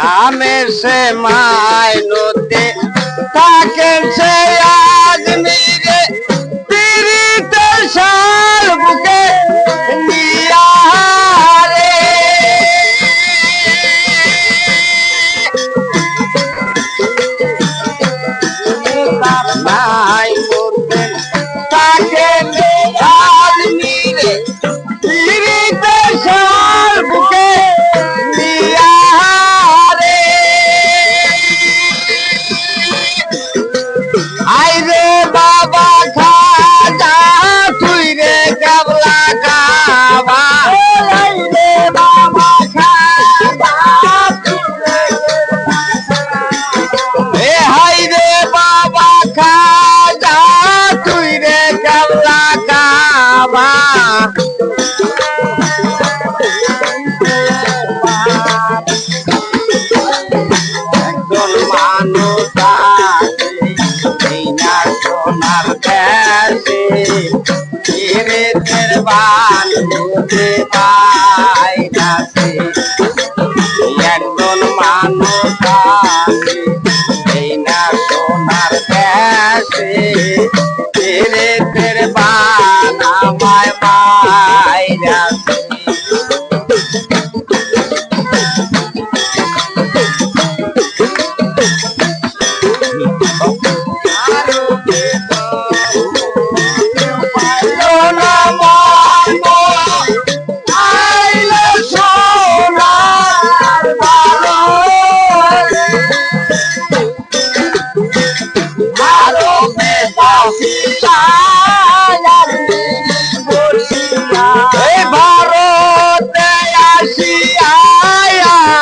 নামের সে মাইনতে থাকেন সে আজমিরে পিরিতে শাল বুকে নিয়া রে নাই করতে থাকেন আজমিরে পিরিতে শাল বুকে নিয়া আইরে বাবা খাজা তুই রে কাবলা কাবা আইরে বাবা খাজা এ হাইরে বাবা খাজা তুই রে কাবলা কাবা একজন মানুষ সোনার দেশে চিরের বান বুঝে পাইনাছে একজন মানুষ এই না সোনার দেশে চিরের বান আমায় পাইনাছে ভারতে আসিয়া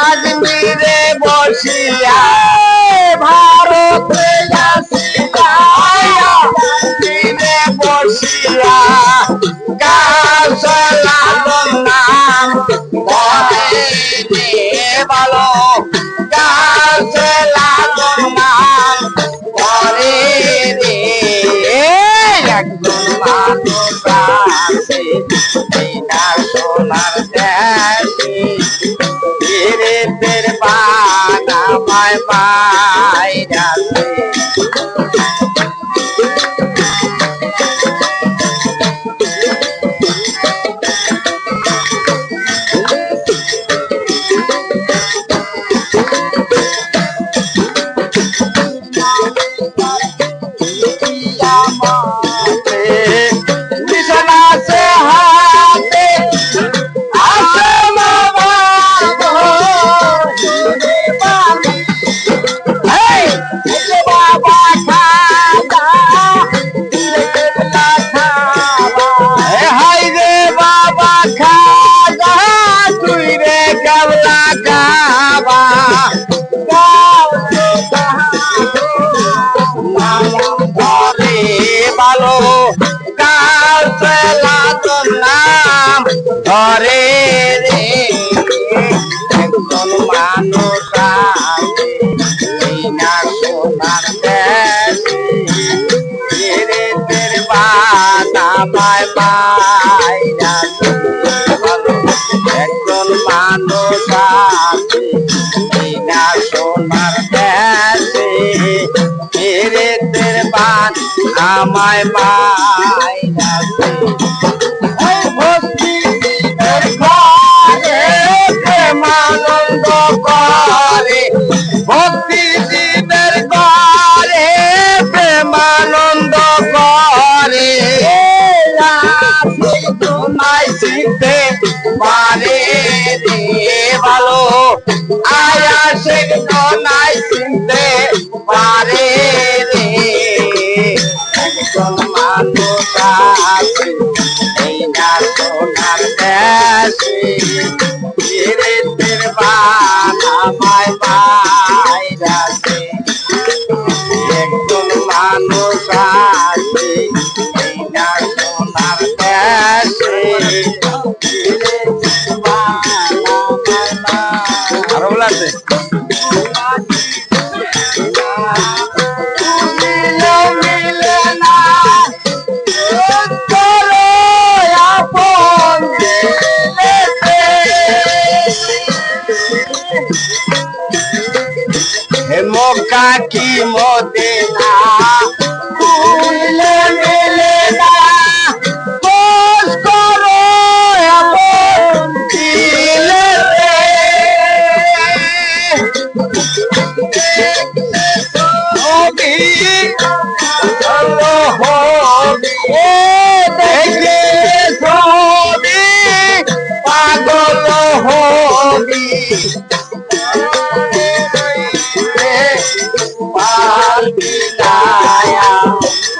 আজমিরে বসিয়া ভারতে আসিয়া আজমিরে বসিয়া গাছ লালন নাম বলে ভালো গাছ লালন নাম বলে রে একজন মানুষ আছে এই না সোনার দেশে চিরের বান আমায় পাইনাছে কাবলা কাবা বলে ভালো গাছ লালন নাম ধরে রে একজন মানুষ আছে এই না সোনার দেশে বান আমায় পাইনাছে একজন মানুষ আছে এই না সোনার দেশে চিরের বান আমায় পাইনাছে প্রেমানন্দ করে ভক্তি জীবের করে প্রেমানন্দ করে তোমায় শিখতে পারে রে ভালো আয়া সে নাই চিনতে পারে রে একজন মানুষ আছে এই না সোনার দেশে চিরের বান আমায় পাইনাছে একজন মানুষ আছে এই না সোনার দেশে আরো বলাছে পারবি না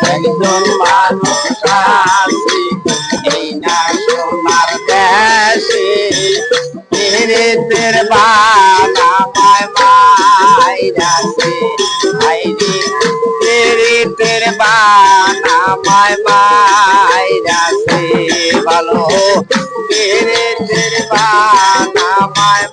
একজন মানুষ আছে এই না সোনার দেশে পীড়িতের বানা মায় মাইরাছে আইরে পীড়িতের বানা মায় মাইরাছে ভালো পীড়িতের বানা মায়